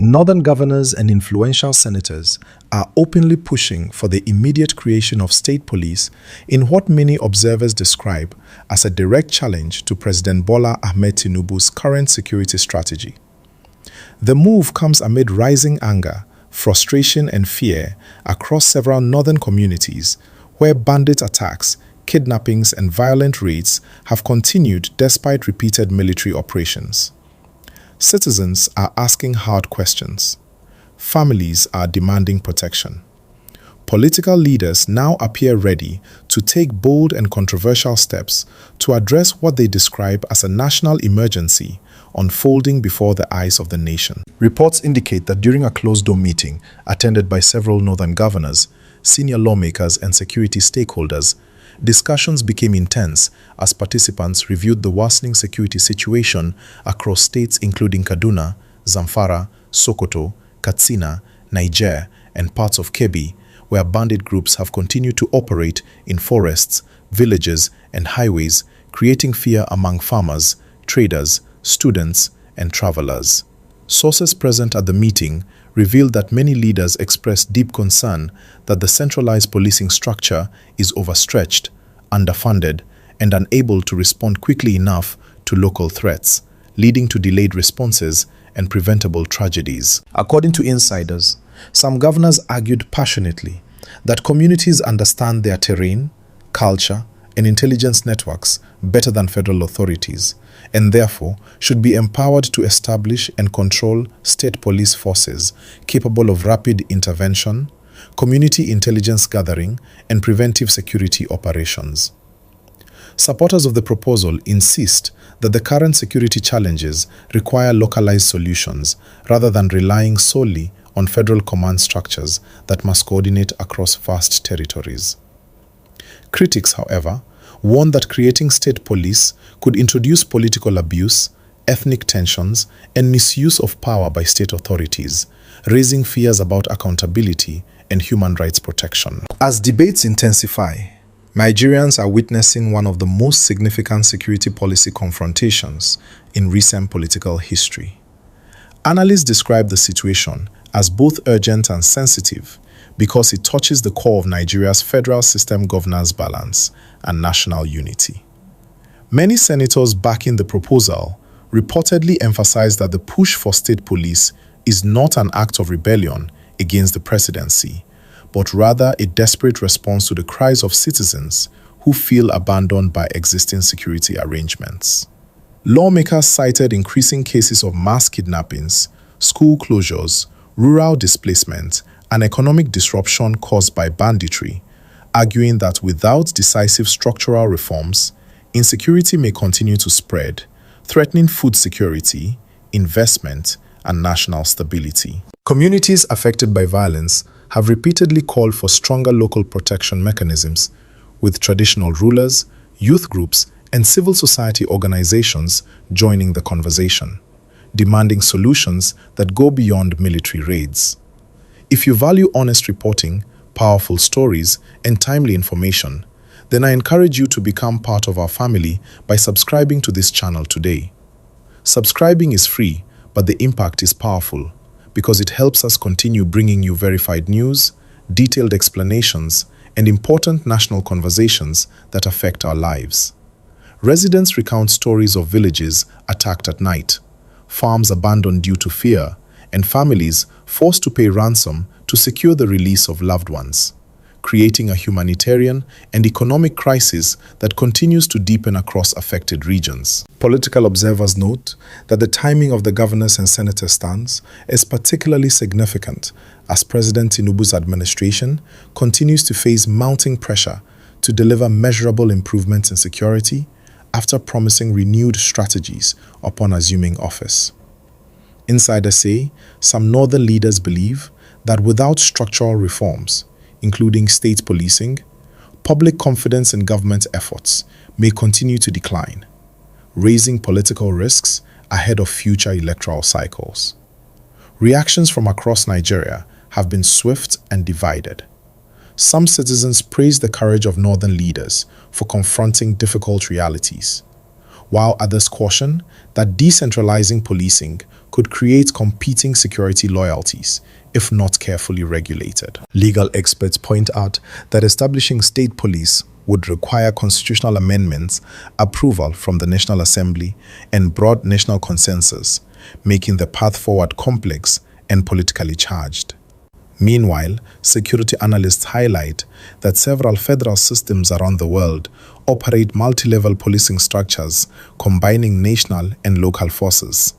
Northern governors and influential senators are openly pushing for the immediate creation of state police in what many observers describe as a direct challenge to President Bola Ahmed Tinubu's current security strategy. The move comes amid rising anger, frustration and fear across several northern communities where bandit attacks, kidnappings and violent raids have continued despite repeated military operations. Citizens are asking hard questions. Families are demanding protection. Political leaders now appear ready to take bold and controversial steps to address what they describe as a national emergency unfolding before the eyes of the nation. Reports indicate that during a closed-door meeting attended by several northern governors, senior lawmakers and security stakeholders, discussions became intense as participants reviewed the worsening security situation across states including Kaduna, Zamfara, Sokoto, Katsina, Niger, and parts of Kebbi, where bandit groups have continued to operate in forests, villages, and highways, creating fear among farmers, traders, students, and travelers. Sources present at the meeting revealed that many leaders expressed deep concern that the centralized policing structure is overstretched, underfunded, and unable to respond quickly enough to local threats, leading to delayed responses and preventable tragedies. According to insiders, some governors argued passionately that communities understand their terrain, culture, and intelligence networks better than federal authorities, and therefore should be empowered to establish and control state police forces capable of rapid intervention, community intelligence gathering, and preventive security operations. Supporters of the proposal insist that the current security challenges require localized solutions rather than relying solely on federal command structures that must coordinate across vast territories. Critics, however, warn that creating state police could introduce political abuse, ethnic tensions, and misuse of power by state authorities, raising fears about accountability and human rights protection. As debates intensify, Nigerians are witnessing one of the most significant security policy confrontations in recent political history. Analysts describe the situation as both urgent and sensitive because it touches the core of Nigeria's federal system governance balance and national unity. Many senators backing the proposal reportedly emphasize that the push for state police is not an act of rebellion against the presidency, but rather a desperate response to the cries of citizens who feel abandoned by existing security arrangements. Lawmakers cited increasing cases of mass kidnappings, school closures, rural displacement, and economic disruption caused by banditry, arguing that without decisive structural reforms, insecurity may continue to spread, threatening food security, investment, and national stability. Communities affected by violence have repeatedly called for stronger local protection mechanisms, with traditional rulers, youth groups, and civil society organizations joining the conversation, demanding solutions that go beyond military raids. If you value honest reporting, powerful stories, and timely information, then I encourage you to become part of our family by subscribing to this channel today. Subscribing is free, but the impact is powerful because it helps us continue bringing you verified news, detailed explanations, and important national conversations that affect our lives. Residents recount stories of villages attacked at night, farms abandoned due to fear, and families forced to pay ransom to secure the release of loved ones, creating a humanitarian and economic crisis that continues to deepen across affected regions. Political observers note that the timing of the governors and senators' stance is particularly significant as President Tinubu's administration continues to face mounting pressure to deliver measurable improvements in security after promising renewed strategies upon assuming office. Insiders say some northern leaders believe that without structural reforms, including state policing, public confidence in government efforts may continue to decline, raising political risks ahead of future electoral cycles. Reactions from across Nigeria have been swift and divided. Some citizens praise the courage of northern leaders for confronting difficult realities, while others caution that decentralizing policing could could create competing security loyalties if not carefully regulated. Legal experts point out that establishing state police would require constitutional amendments, approval from the National Assembly, and broad national consensus, making the path forward complex and politically charged. Meanwhile, security analysts highlight that several federal systems around the world operate multi-level policing structures combining national and local forces,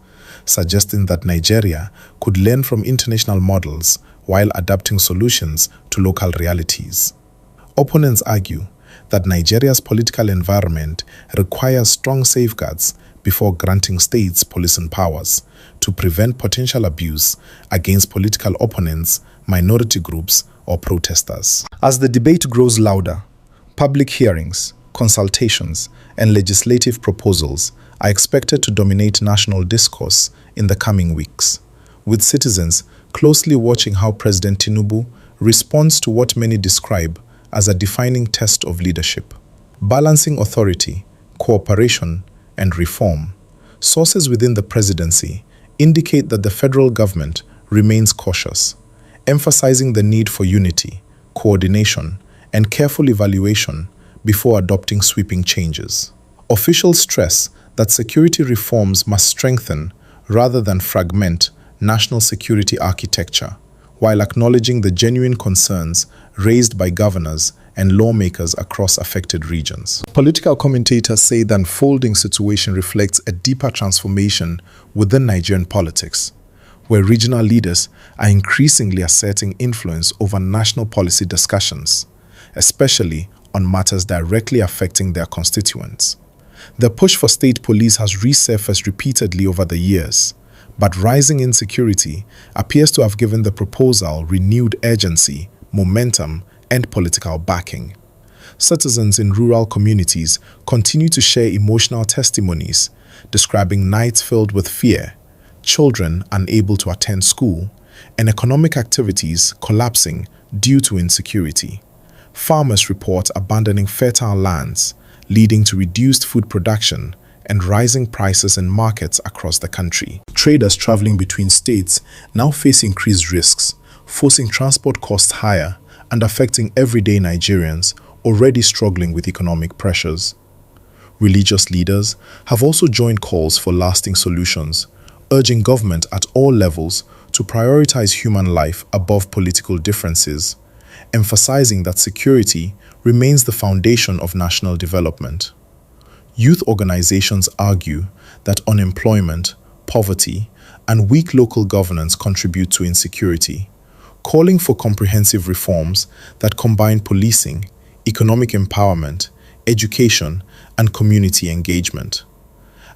suggesting that Nigeria could learn from international models while adapting solutions to local realities. Opponents argue that Nigeria's political environment requires strong safeguards before granting states policing powers to prevent potential abuse against political opponents, minority groups, or protesters. As the debate grows louder, public hearings, consultations, and legislative proposals are expected to dominate national discourse in the coming weeks, with citizens closely watching how President Tinubu responds to what many describe as a defining test of leadership. Balancing authority, cooperation, and reform, sources within the presidency indicate that the federal government remains cautious, emphasizing the need for unity, coordination, and careful evaluation before adopting sweeping changes. Officials stress that security reforms must strengthen rather than fragment national security architecture, while acknowledging the genuine concerns raised by governors and lawmakers across affected regions. Political commentators say the unfolding situation reflects a deeper transformation within Nigerian politics, where regional leaders are increasingly asserting influence over national policy discussions, especially on matters directly affecting their constituents. The push for state police has resurfaced repeatedly over the years, but rising insecurity appears to have given the proposal renewed urgency, momentum, and political backing. Citizens in rural communities continue to share emotional testimonies, describing nights filled with fear, children unable to attend school, and economic activities collapsing due to insecurity. Farmers report abandoning fertile lands, leading to reduced food production and rising prices in markets across the country. Traders traveling between states now face increased risks, forcing transport costs higher and affecting everyday Nigerians already struggling with economic pressures. Religious leaders have also joined calls for lasting solutions, urging government at all levels to prioritize human life above political differences, emphasizing that security remains the foundation of national development. Youth organizations argue that unemployment, poverty, and weak local governance contribute to insecurity, calling for comprehensive reforms that combine policing, economic empowerment, education, and community engagement.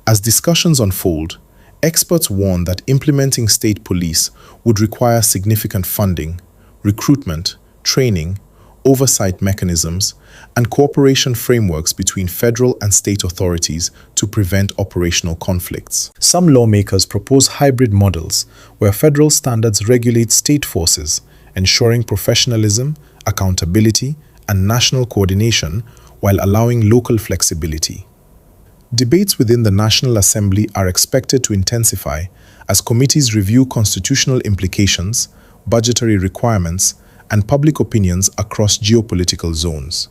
As discussions unfold, experts warn that implementing state police would require significant funding, recruitment, training, oversight mechanisms, and cooperation frameworks between federal and state authorities to prevent operational conflicts. Some lawmakers propose hybrid models where federal standards regulate state forces, ensuring professionalism, accountability, and national coordination while allowing local flexibility. Debates within the National Assembly are expected to intensify as committees review constitutional implications, budgetary requirements, and public opinions across geopolitical zones.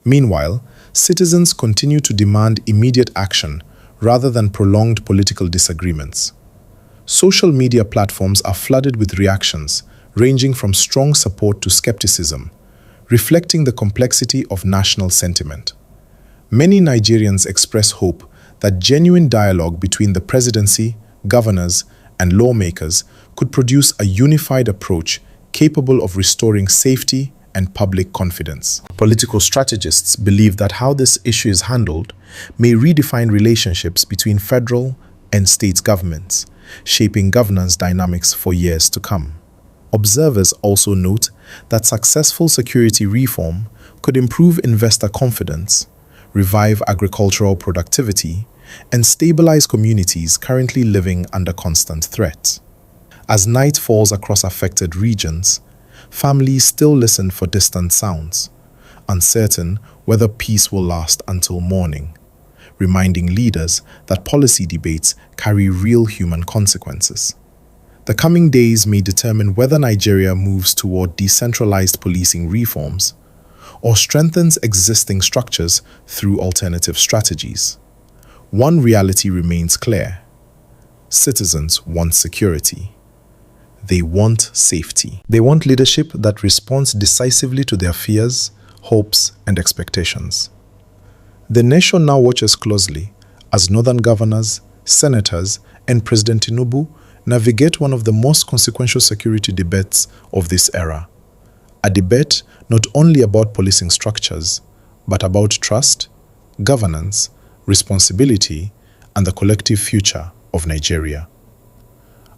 Meanwhile, citizens continue to demand immediate action rather than prolonged political disagreements. Social media platforms are flooded with reactions ranging from strong support to skepticism, reflecting the complexity of national sentiment. Many Nigerians express hope that genuine dialogue between the presidency, governors, and lawmakers could produce a unified approach capable of restoring safety and public confidence. Political strategists believe that how this issue is handled may redefine relationships between federal and state governments, shaping governance dynamics for years to come. Observers also note that successful security reform could improve investor confidence, revive agricultural productivity, and stabilize communities currently living under constant threat. As night falls across affected regions, families still listen for distant sounds, uncertain whether peace will last until morning. reminding leaders that policy debates carry real human consequences. The coming days may determine whether Nigeria moves toward decentralized policing reforms or strengthens existing structures through alternative strategies. One reality remains clear. Citizens want security. They want safety. They want leadership that responds decisively to their fears, hopes, and expectations. The nation now watches closely as northern governors, senators, and President Tinubu navigate one of the most consequential security debates of this era. A debate not only about policing structures, but about trust, governance, responsibility, and the collective future of Nigeria.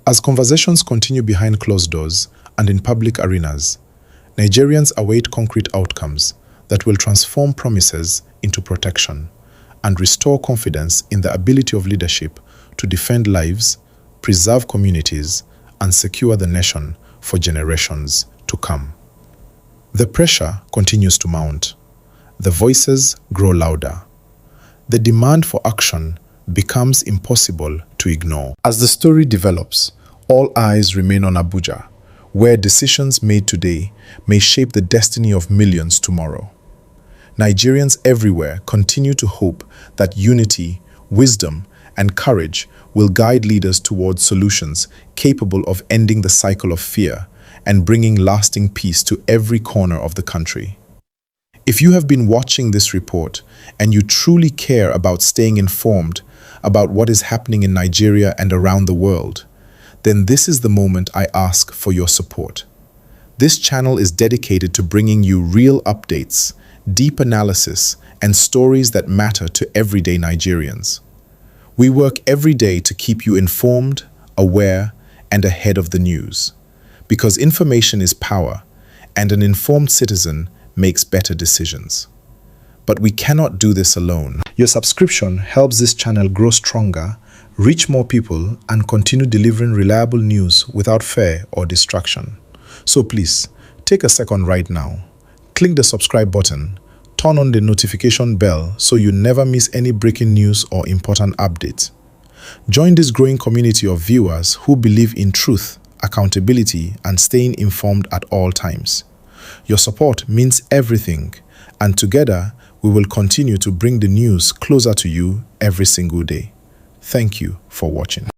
As conversations continue behind closed doors and in public arenas, Nigerians await concrete outcomes that will transform promises into protection and restore confidence in the ability of leadership to defend lives, preserve communities, and secure the nation for generations to come. The pressure continues to mount. The voices grow louder. The demand for action becomes impossible to ignore. As the story develops, all eyes remain on Abuja, where decisions made today may shape the destiny of millions tomorrow. Nigerians everywhere continue to hope that unity, wisdom, and courage will guide leaders towards solutions capable of ending the cycle of fear and bringing lasting peace to every corner of the country. If you have been watching this report and you truly care about staying informed about what is happening in Nigeria and around the world, then this is the moment I ask for your support. This channel is dedicated to bringing you real updates, deep analysis, and stories that matter to everyday Nigerians. We work every day to keep you informed, aware, and ahead of the news. Because information is power, and an informed citizen makes better decisions. But we cannot do this alone. Your subscription helps this channel grow stronger, reach more people, and continue delivering reliable news without fear or distraction. So please, take a second right now. Click the subscribe button, turn on the notification bell so you never miss any breaking news or important updates. Join this growing community of viewers who believe in truth, accountability, and staying informed at all times. Your support means everything, and together we will continue to bring the news closer to you every single day. Thank you for watching.